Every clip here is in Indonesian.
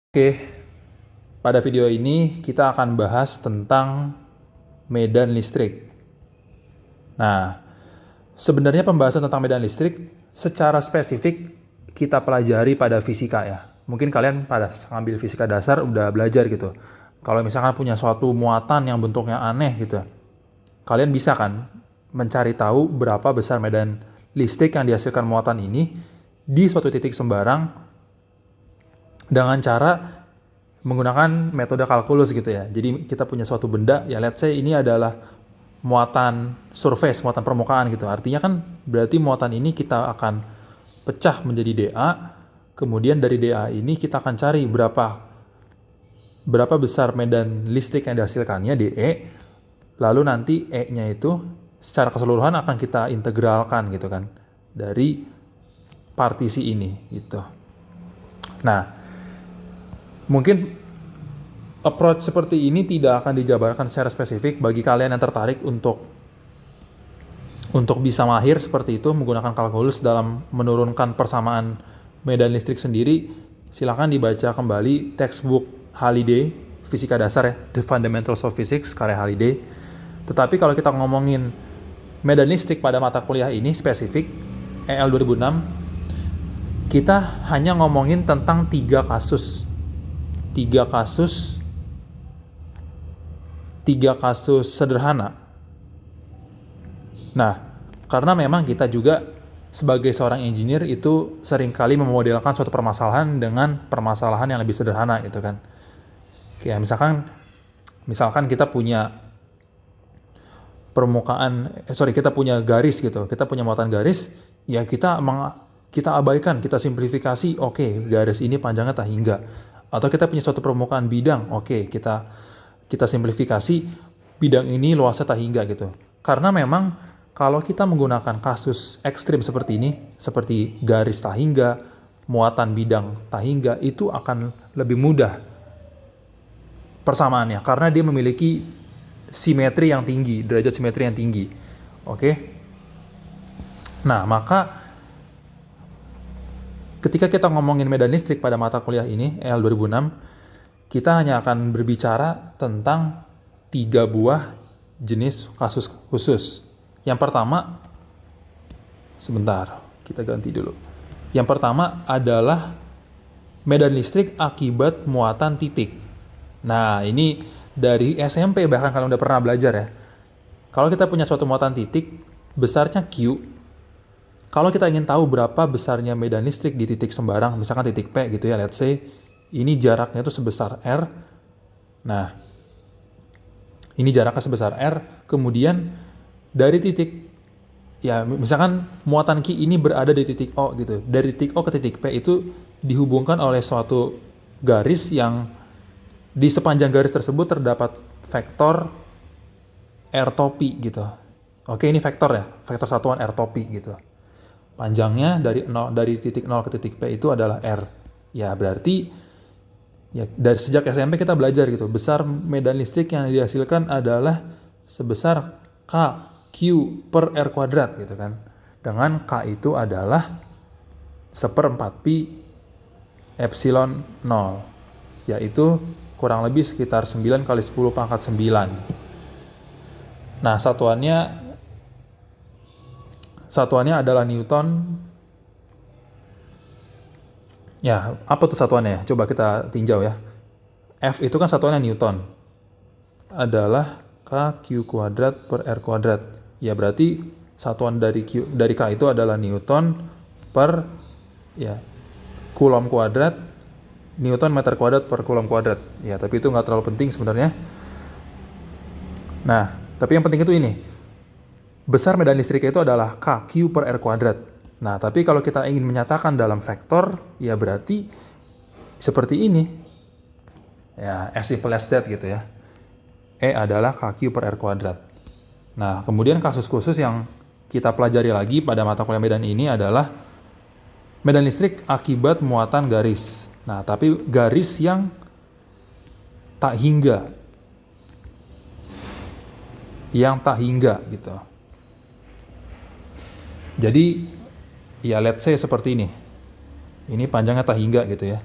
Oke, pada video ini kita akan bahas tentang medan listrik. Nah, sebenarnya pembahasan tentang medan listrik secara spesifik kita pelajari pada fisika ya. Mungkin kalian pada ngambil fisika dasar udah belajar gitu. Kalau misalkan punya suatu muatan yang bentuknya aneh gitu, kalian bisa kan mencari tahu berapa besar medan listrik yang dihasilkan muatan ini di suatu titik sembarang dengan cara menggunakan metode kalkulus gitu ya. Jadi kita punya suatu benda, ya let's say ini adalah muatan surface, muatan permukaan gitu. Artinya kan berarti muatan ini kita akan pecah menjadi dA, kemudian dari dA ini kita akan cari berapa besar medan listrik yang dihasilkannya, dE, lalu nanti E-nya itu secara keseluruhan akan kita integralkan gitu kan, dari partisi ini gitu. Nah, mungkin approach seperti ini tidak akan dijabarkan secara spesifik bagi kalian yang tertarik untuk bisa mahir seperti itu menggunakan kalkulus dalam menurunkan persamaan medan listrik sendiri. Silakan dibaca kembali textbook Halliday, fisika dasar ya, The Fundamentals of Physics, karya Halliday. Tetapi kalau kita ngomongin medan listrik pada mata kuliah ini spesifik, EL 2006, kita hanya ngomongin tentang tiga kasus sederhana. Nah, karena memang kita juga sebagai seorang engineer itu seringkali memodelkan suatu permasalahan dengan permasalahan yang lebih sederhana gitu kan. Kayak misalkan kita punya kita punya garis gitu. Kita punya muatan garis, ya kita abaikan, kita simplifikasi, oke, garis ini panjangnya tak hingga. Atau kita punya suatu permukaan bidang, oke, kita simplifikasi, bidang ini luasnya tak hingga gitu. Karena memang kalau kita menggunakan kasus ekstrim seperti ini, seperti garis tak hingga, muatan bidang tak hingga, itu akan lebih mudah persamaannya karena dia memiliki simetri yang tinggi, derajat simetri yang tinggi. Oke. Nah, maka ketika kita ngomongin medan listrik pada mata kuliah ini, EL 2006, kita hanya akan berbicara tentang 3 buah jenis kasus khusus. Yang pertama, sebentar, kita ganti dulu. Yang pertama adalah medan listrik akibat muatan titik. Nah, ini dari SMP bahkan kalian udah pernah belajar ya. Kalau kita punya suatu muatan titik, besarnya Q. Kalau kita ingin tahu berapa besarnya medan listrik di titik sembarang, misalkan titik P gitu ya, let's say, ini jaraknya itu sebesar R. Nah, ini jaraknya sebesar R, kemudian dari titik, ya misalkan muatan Q ini berada di titik O gitu. Dari titik O ke titik P itu dihubungkan oleh suatu garis yang di sepanjang garis tersebut terdapat vektor R topi gitu. Oke, ini vektor ya, vektor satuan R topi gitu. Panjangnya dari titik 0 ke titik P itu adalah R. Ya, berarti ya dari sejak SMP kita belajar gitu. Besar medan listrik yang dihasilkan adalah sebesar K Q per R kuadrat gitu kan. Dengan K itu adalah 1/4 pi epsilon 0. Yaitu kurang lebih sekitar 9 kali 10 pangkat 9. Nah, satuannya adalah Newton. Ya, apa tuh satuannya? Coba kita tinjau ya. F itu kan satuannya Newton. Adalah KQ kuadrat per R kuadrat. Ya, berarti satuan dari K itu adalah Newton per ya Coulomb kuadrat, Newton meter kuadrat per Coulomb kuadrat. Ya, tapi itu nggak terlalu penting sebenarnya. Nah, tapi yang penting itu ini. Besar medan listrik itu adalah KQ per R kuadrat. Nah, tapi kalau kita ingin menyatakan dalam vektor, ya berarti seperti ini. Ya, as simple as that gitu ya. E adalah KQ per R kuadrat. Nah, kemudian kasus khusus yang kita pelajari lagi pada mata kuliah medan ini adalah medan listrik akibat muatan garis. Nah, tapi garis yang tak hingga. Yang tak hingga gitu. Jadi, ya let's say seperti ini. Ini panjangnya tak hingga gitu ya.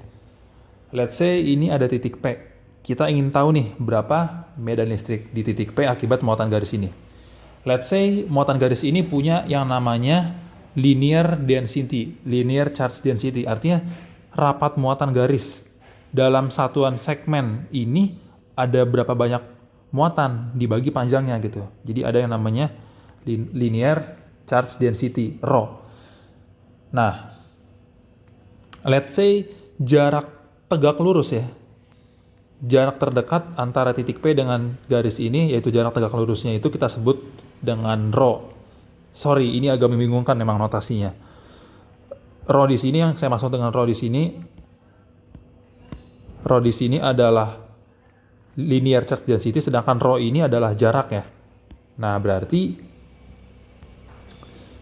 Let's say ini ada titik P. Kita ingin tahu nih berapa medan listrik di titik P akibat muatan garis ini. Let's say muatan garis ini punya yang namanya linear density, linear charge density. Artinya rapat muatan garis. Dalam satuan segmen ini ada berapa banyak muatan dibagi panjangnya gitu. Jadi ada yang namanya linear charge density, rho. Nah, let's say jarak tegak lurus ya. Jarak terdekat antara titik P dengan garis ini, yaitu jarak tegak lurusnya itu kita sebut dengan rho. Sorry, ini agak membingungkan memang notasinya. Rho di sini yang saya maksud dengan rho di sini adalah linear charge density, sedangkan rho ini adalah jarak ya. Nah, berarti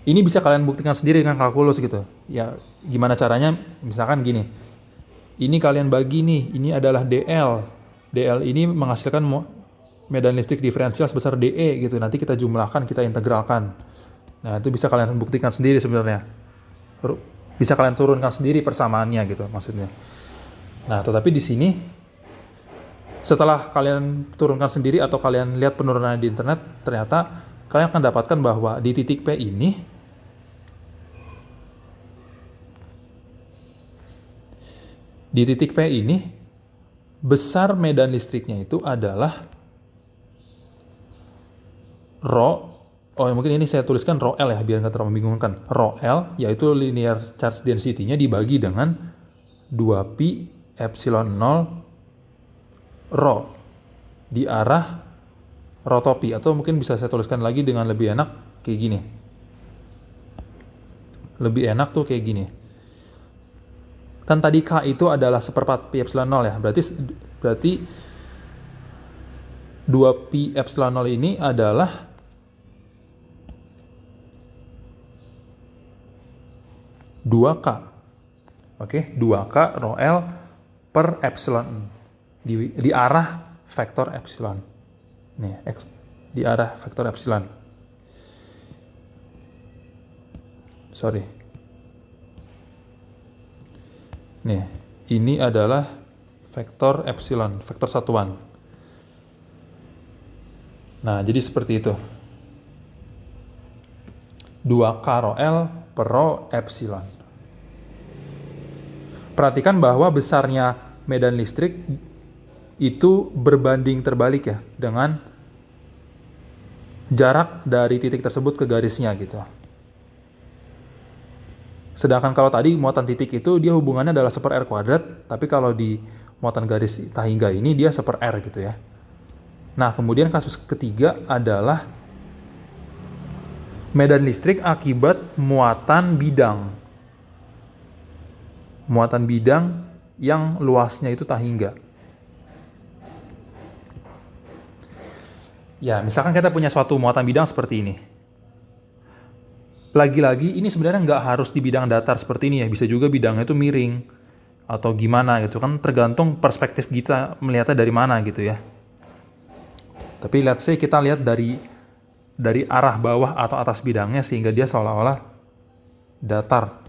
ini bisa kalian buktikan sendiri dengan kalkulus gitu. Ya, gimana caranya? Misalkan gini. Ini kalian bagi nih, ini adalah DL. DL ini menghasilkan medan listrik diferensial sebesar DE gitu. Nanti kita jumlahkan, kita integralkan. Nah, itu bisa kalian buktikan sendiri sebenarnya. Bisa kalian turunkan sendiri persamaannya gitu maksudnya. Nah, tetapi di sini setelah kalian turunkan sendiri atau kalian lihat penurunannya di internet, ternyata kalian akan dapatkan bahwa di titik P ini besar medan listriknya itu adalah rho, mungkin ini saya tuliskan rho L ya, biar nggak terlalu membingungkan. Rho L, yaitu linear charge density-nya dibagi dengan 2pi epsilon 0 rho di arah rotopi, atau mungkin bisa saya tuliskan lagi dengan lebih enak kayak gini. Lebih enak tuh kayak gini. Kan tadi K itu adalah 1/4 pi epsilon 0 ya. Berarti 2 pi epsilon 0 ini adalah (2k). Oke, 2k rho L per epsilon di arah vektor epsilon. Nih, di arah vektor epsilon. Sorry. Nih, ini adalah vektor epsilon, vektor satuan. Nah, jadi seperti itu. 2k rho L per rho epsilon. Perhatikan bahwa besarnya medan listrik itu berbanding terbalik ya dengan jarak dari titik tersebut ke garisnya gitu. Sedangkan kalau tadi muatan titik itu dia hubungannya adalah 1/r², tapi kalau di muatan garis tahingga ini dia 1/r gitu ya. Nah, kemudian kasus ketiga adalah medan listrik akibat muatan bidang. Muatan bidang yang luasnya itu tahingga. Ya, misalkan kita punya suatu muatan bidang seperti ini. Lagi-lagi ini sebenarnya nggak harus di bidang datar seperti ini ya, bisa juga bidangnya itu miring atau gimana gitu kan, tergantung perspektif kita melihatnya dari mana gitu ya. Tapi let's say kita lihat dari arah bawah atau atas bidangnya sehingga dia seolah-olah datar,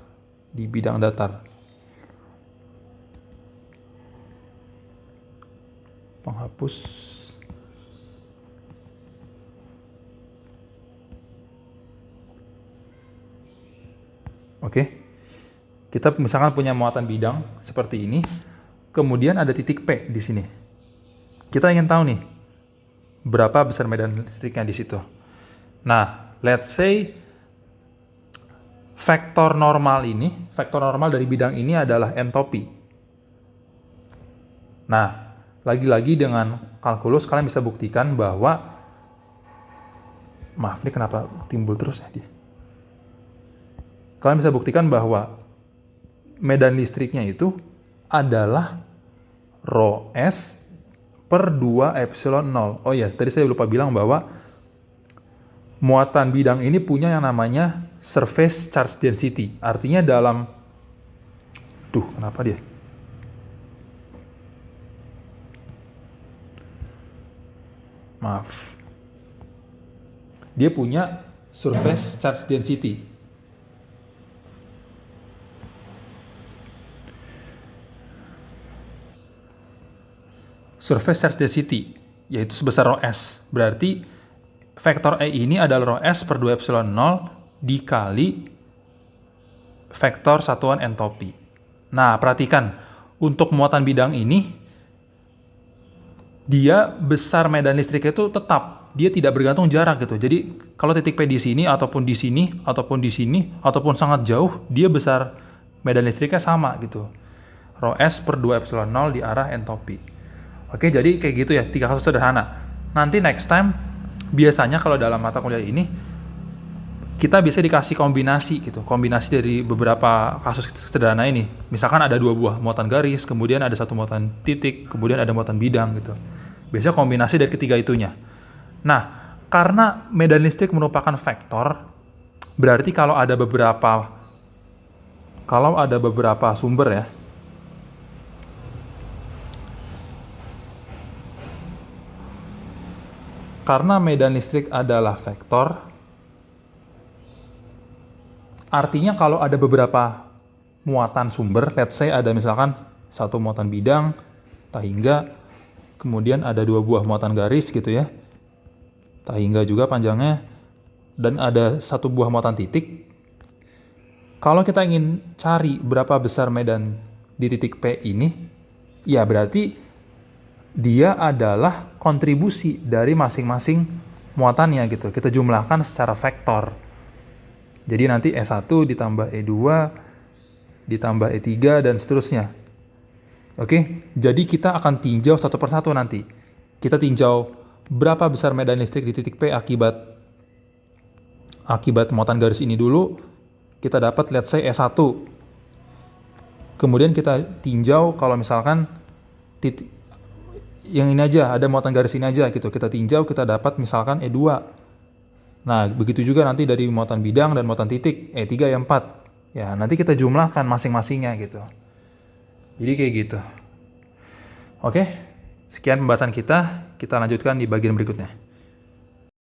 di bidang datar. Penghapus. Oke, kita misalkan punya muatan bidang seperti ini, kemudian ada titik P di sini. Kita ingin tahu nih, berapa besar medan listriknya di situ. Nah, let's say vektor normal dari bidang ini adalah entopi. Nah, lagi-lagi dengan kalkulus kalian bisa buktikan bahwa, maaf nih kenapa timbul terus ya dia. Kalian bisa buktikan bahwa medan listriknya itu adalah rho S per 2 epsilon 0. Oh iya, tadi saya lupa bilang bahwa muatan bidang ini punya yang namanya surface charge density. Artinya dalam... kenapa dia? Maaf. Dia punya surface charge density. surface charge density, yaitu sebesar rho S. Berarti vektor E ini adalah rho S per 2 epsilon 0 dikali vektor satuan entropi. Nah, perhatikan, untuk muatan bidang ini, dia besar medan listriknya itu tetap, dia tidak bergantung jarak gitu. Jadi, kalau titik P di sini, ataupun di sini, ataupun di sini, ataupun sangat jauh, dia besar medan listriknya sama gitu. Rho S per 2 epsilon 0 di arah entropi. Oke, jadi kayak gitu ya, 3 kasus sederhana. Nanti next time, biasanya kalau dalam mata kuliah ini, kita bisa dikasih kombinasi gitu, kombinasi dari beberapa kasus sederhana ini. Misalkan ada 2 buah muatan garis, kemudian ada 1 muatan titik, kemudian ada muatan bidang gitu. Biasanya kombinasi dari ketiga itunya. Nah, karena medan listrik merupakan vektor, berarti kalau ada beberapa sumber ya, karena medan listrik adalah vektor, artinya kalau ada beberapa muatan sumber, let's say ada misalkan 1 muatan bidang, tahingga, kemudian ada 2 buah muatan garis gitu ya, tahingga juga panjangnya, dan ada 1 buah muatan titik. Kalau kita ingin cari berapa besar medan di titik P ini, ya berarti dia adalah kontribusi dari masing-masing muatannya gitu. Kita jumlahkan secara vektor. Jadi nanti E1 ditambah E2, ditambah E3, dan seterusnya. Oke, jadi kita akan tinjau satu persatu nanti. Kita tinjau berapa besar medan listrik di titik P akibat muatan garis ini dulu. Kita dapat let's say E1. Kemudian kita tinjau kalau misalkan titik yang ini aja, ada muatan garis ini aja gitu. Kita tinjau, kita dapat misalkan E2. Nah, begitu juga nanti dari muatan bidang dan muatan titik, E3, E4. Ya, nanti kita jumlahkan masing-masingnya gitu. Jadi kayak gitu. Oke, sekian pembahasan kita. Kita lanjutkan di bagian berikutnya.